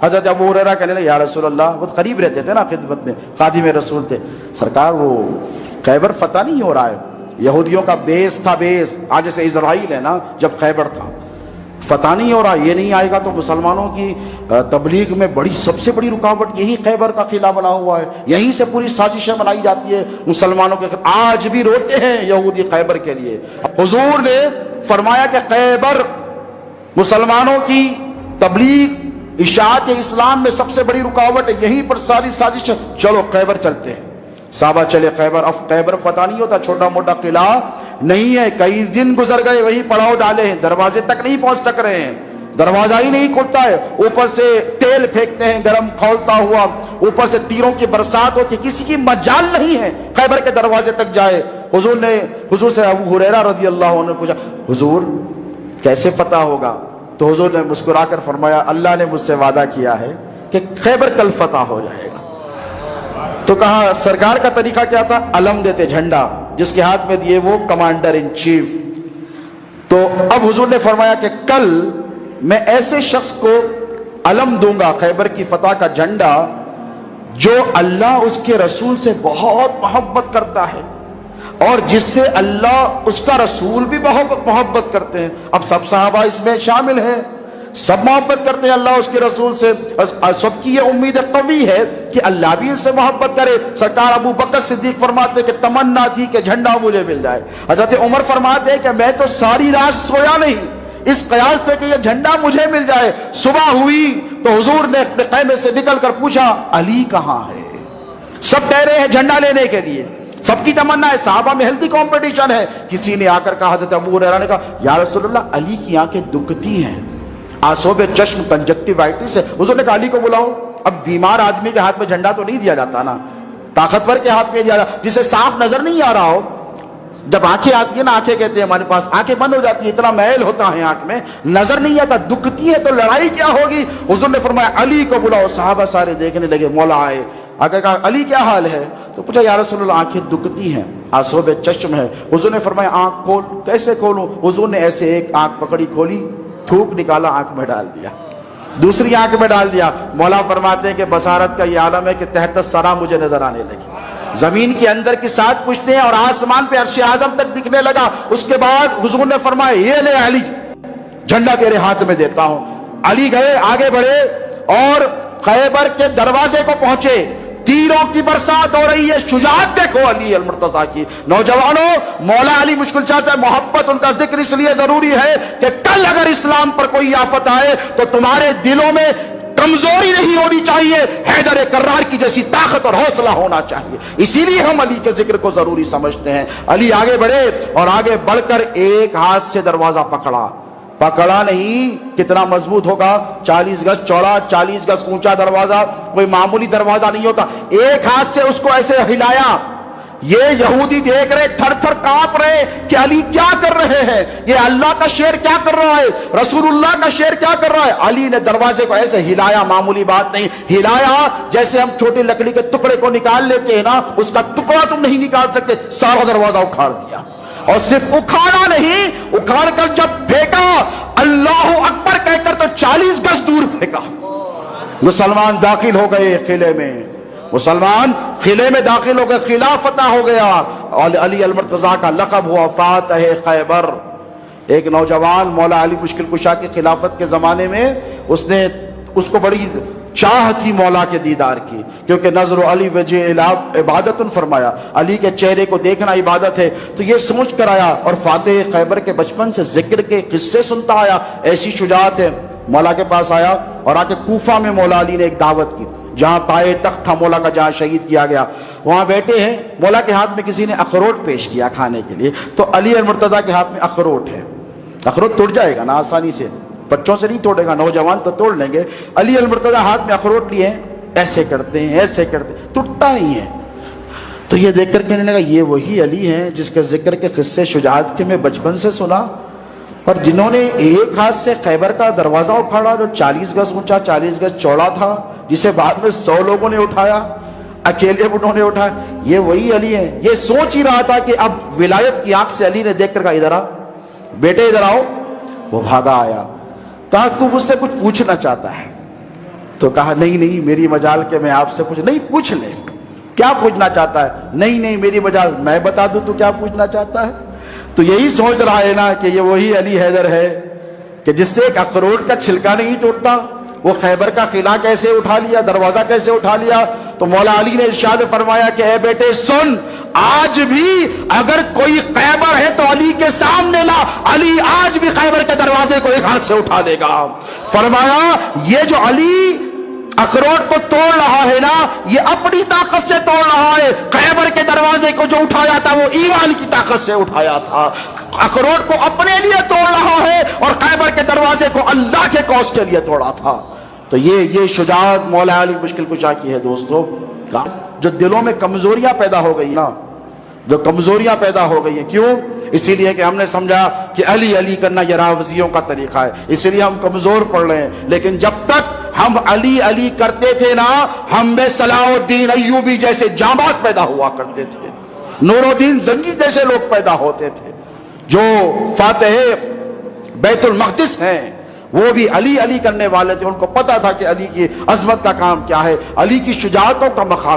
حضرت ابو ہریرہ کہنے لگے یا رسول اللہ، وہ قریب رہتے تھے نا خدمت میں، خادم رسول تھے، سرکار وہ خیبر فتح نہیں ہو رہا ہے، یہودیوں کا بیس تھا، بیس آج جیسے اسرائیل ہے نا، جب خیبر تھا، فتح نہیں ہو رہا، یہ نہیں آئے گا تو مسلمانوں کی تبلیغ میں سب سے بڑی رکاوٹ یہی خیبر کا قلعہ بنا ہوا ہے، یہیں سے پوری سازشیں بنائی جاتی ہے مسلمانوں کے، آج بھی روتے ہیں یہودی خیبر کے لیے۔ حضور نے فرمایا کہ خیبر مسلمانوں کی تبلیغ اشاعت اسلام میں سب سے بڑی رکاوٹ ہے، یہیں پر ساری سازش، چلو خیبر چلتے ہیں۔ صحابہ چلے خیبر۔ اب خیبر فتح نہیں ہوتا، چھوٹا موٹا قلعہ نہیں ہے، کئی دن گزر گئے، وہی پڑاؤ ڈالے ہیں، دروازے تک نہیں پہنچ سک رہے ہیں، دروازہ ہی نہیں کھلتا ہے، اوپر سے تیل پھینکتے ہیں گرم کھولتا ہوا، اوپر سے تیروں کی برسات ہوتی، کسی کی مجال نہیں ہے خیبر کے دروازے تک جائے۔ حضور سے ابو ہریرہ رضی اللہ عنہ نے پوچھا حضور کیسے فتح ہوگا؟ تو حضور نے مسکرا کر فرمایا اللہ نے مجھ سے وعدہ کیا ہے کہ خیبر کل فتح ہو جائے گا۔ تو کہا سرکار کا طریقہ کیا تھا؟ علم دیتے، جھنڈا جس کے ہاتھ میں دیے وہ کمانڈر ان چیف۔ تو اب حضور نے فرمایا کہ کل میں ایسے شخص کو علم دوں گا، خیبر کی فتح کا جھنڈا، جو اللہ اس کے رسول سے بہت محبت کرتا ہے اور جس سے اللہ اس کا رسول بھی بہت محبت کرتے ہیں۔ اب سب صحابہ اس میں شامل ہیں، سب محبت کرتے ہیں اللہ اس کے رسول سے، سب کی یہ امید قوی ہے کہ اللہ بھی ان سے محبت کرے۔ سرکار ابو بکر صدیق فرماتے کہ تمنا تھی کہ جھنڈا مجھے مل جائے۔ حضرت عمر فرماتے ہیں کہ میں تو ساری رات سویا نہیں اس خیال سے کہ یہ جھنڈا مجھے مل جائے۔ صبح ہوئی تو حضور نے اپنے خیمے سے نکل کر پوچھا علی کہاں ہے؟ سب کہہ رہے ہیں جھنڈا لینے کے لیے، سب کی تمنا ہے، صحابہ میں ہیلتھی کمپٹیشن ہے۔ کسی نے آ کر کہا، حضرت ابو ہریرہ نے کہا یا رسول اللہ علی کی آنکھیں دکھتی ہیں، آنسوب چشم، کنجکٹیوائٹس ہے۔ حضور نے کہا علی کو بلاؤ۔ اب بیمار آدمی کے ہاتھ میں جھنڈا تو نہیں دیا جاتا نا، طاقتور کے ہاتھ میں دیا جاتا، جسے صاف نظر نہیں آ رہا ہو۔ جب آنکھیں آتی ہیں نا، آنکھیں کہتے ہیں ہمارے پاس، آنکھیں بند ہو جاتی ہے، اتنا میل ہوتا ہے آنکھ میں، نظر نہیں آتا، دکھتی ہے، تو لڑائی کیا ہوگی؟ حضور نے فرمایا علی کو بلاؤ۔ صحابہ سارے دیکھنے لگے، مولا آئے، آگے کہا علی کیا حال ہے؟ تو پوچھا یا رسول اللہ آنکھیں دکھتی ہیں، آنسوب چشم ہے۔ حضور نے فرمایا آنکھ کھول۔ کیسے کھولوں؟ حضور نے ایسے ایک آنکھ پکڑی، کھولی، تھوک نکالا، آنکھ میں ڈال دیا، دوسری آنکھ میں ڈال دیا۔ مولا فرماتے ہیں کہ بصارت کا یہ عالم ہے کہ تحت الثری مجھے نظر آنے لگی، زمین کے اندر کی سات پشتیں اور آسمان پہ عرش اعظم تک دکھنے لگا۔ اس کے بعد حضور نے فرمایا یہ لے علی، جھنڈا تیرے ہاتھ میں دیتا ہوں۔ علی گئے، آگے بڑھے اور خیبر کے دروازے کو پہنچے، تیروں کی برسات ہو رہی ہے، شجاعت دیکھو علی المرتضیٰ کی۔ نوجوانوں، مولا علی مشکل چاہتا ہے، محبت ان کا ذکر اس لیے ضروری ہے کہ کل اگر اسلام پر کوئی آفت آئے تو تمہارے دلوں میں کمزوری نہیں ہونی چاہیے، حیدر کرار کی جیسی طاقت اور حوصلہ ہونا چاہیے۔ اسی لیے ہم علی کے ذکر کو ضروری سمجھتے ہیں۔ علی آگے بڑھے اور آگے بڑھ کر ایک ہاتھ سے دروازہ پکڑا نہیں، کتنا مضبوط ہوگا، 40 گز چوڑا، 40 گز اونچا دروازہ، کوئی معمولی دروازہ نہیں ہوتا۔ ایک ہاتھ سے اس کو ایسے ہلایا، یہ یہودی دیکھ رہے، تھر تھر کانپ رہے کہ علی کیا کر رہے ہیں، یہ اللہ کا شیر کیا کر رہا ہے، رسول اللہ کا شیر کیا کر رہا ہے۔ علی نے دروازے کو ایسے ہلایا، معمولی بات نہیں، ہلایا جیسے ہم چھوٹی لکڑی کے ٹکڑے کو نکال لیتے ہیں نا، اس کا ٹکڑا تم نہیں نکال سکتے، سارا دروازہ اکھاڑ دیا۔ اور صرف اکھاڑا نہیں، اکھاڑ کر جب پھینکا اللہ اکبر کہہ کر تو 40 گز دور پھینکا۔ مسلمان داخل ہو گئے قلعے میں، مسلمان قلعے میں داخل ہو گئے، قلعہ فتح ہو گیا۔ علی المرتضیٰ کا لقب ہوا فاتح خیبر۔ ایک نوجوان مولا علی مشکل کشا کی خلافت کے زمانے میں اس کو بڑی چاہ تھی مولا کے دیدار کی، کیونکہ نظر علی وجہ عبادت فرمایا، علی کے چہرے کو دیکھنا عبادت ہے۔ تو یہ سوچ کر آیا اور فاتح خیبر کے بچپن سے ذکر کے قصے سنتا آیا، ایسی شجاعت ہے۔ مولا کے پاس آیا اور آ کے کوفہ میں مولا علی نے ایک دعوت کی، جہاں پائے تخت تھا مولا کا، جہاں شہید کیا گیا، وہاں بیٹھے ہیں۔ مولا کے ہاتھ میں کسی نے اخروٹ پیش کیا کھانے کے لیے، تو علی المرتضیٰ کے ہاتھ میں اخروٹ ہے۔ اخروٹ ٹوٹ جائے گا نا آسانی سے، بچوں سے نہیں توڑے گا، نوجوان تو توڑ لیں گے۔ علی المرتضیٰ ہاتھ میں اخروٹ لیے، ایسے کرتے ہیں، ایسے کرتے ہیں، ٹوٹتا نہیں ہے۔ تو یہ دیکھ کر کہنے لگا یہ وہی علی ہیں جس کے ذکر کے قصے شجاعت کے میں بچپن سے سنا، اور جنہوں نے ایک ہاتھ سے خیبر کا دروازہ اکھاڑا جو 40 گز اونچا 40 گز چوڑا تھا، جسے بعد میں 100 لوگوں نے اٹھایا، اکیلے انہوں نے اٹھایا، یہ وہی علی ہیں۔ یہ سوچ ہی رہا تھا کہ اب ولایت کی آنکھ سے علی نے دیکھ کر کہا ادھر آ بیٹے، ادھر آؤ۔ وہ بھاگا آیا، کہا تو مجھ سے کچھ پوچھنا چاہتا ہے؟ تو کہا نہیں نہیں میری مجال کے میں آپ سے پوچھ، نہیں پوچھ لے کیا پوچھنا چاہتا ہے، نہیں نہیں میری مجال میں بتا دوں تو کیا پوچھنا چاہتا ہے. تو یہی سوچ رہا ہے نا کہ یہ وہی علی حیدر ہے کہ جس سے ایک اخروٹ کا چھلکا نہیں ٹوٹتا، وہ خیبر کا قلعہ کیسے اٹھا لیا، دروازہ کیسے اٹھا لیا. تو مولا علی نے ارشاد فرمایا کہ اے بیٹے سن، آج بھی اگر کوئی خیبر ہے تو علی کے سامنے لا، علی آج بھی خیبر کے دروازے کو ایک ہاتھ سے اٹھا لے گا. فرمایا یہ جو علی اخروٹ کو توڑ رہا ہے نا، یہ اپنی طاقت سے توڑ رہا ہے. خیبر کے دروازے کو جو اٹھایا تھا وہ ایمان کی طاقت سے اٹھایا تھا. اخروٹ کو اپنے لیے توڑ رہا ہے اور خیبر کے دروازے کو اللہ کے کوس کے لیے توڑا تھا. تو یہ شجاعت مولا علی مشکل کشا کی ہے دوستو. جو دلوں میں کمزوریاں پیدا ہو گئی نا، جو کمزوریاں پیدا ہو گئی ہیں، کیوں؟ اسی لیے کہ ہم نے سمجھا کہ علی علی کرنا یہ راوزیوں کا طریقہ ہے، اسی لیے ہم کمزور پڑ رہے ہیں. لیکن جب تک ہم علی علی کرتے تھے نا، ہم میں صلاح الدین ایوبی جیسے جانباز پیدا ہوا کرتے تھے، نور الدین زنگی جیسے لوگ پیدا ہوتے تھے، جو فاتح بیت المقدس ہیں وہ بھی علی علی کرنے والے تھے. ان کو پتا تھا کہ علی کی عظمت کا کام کیا ہے، علی کی شجاعتوں کا مقام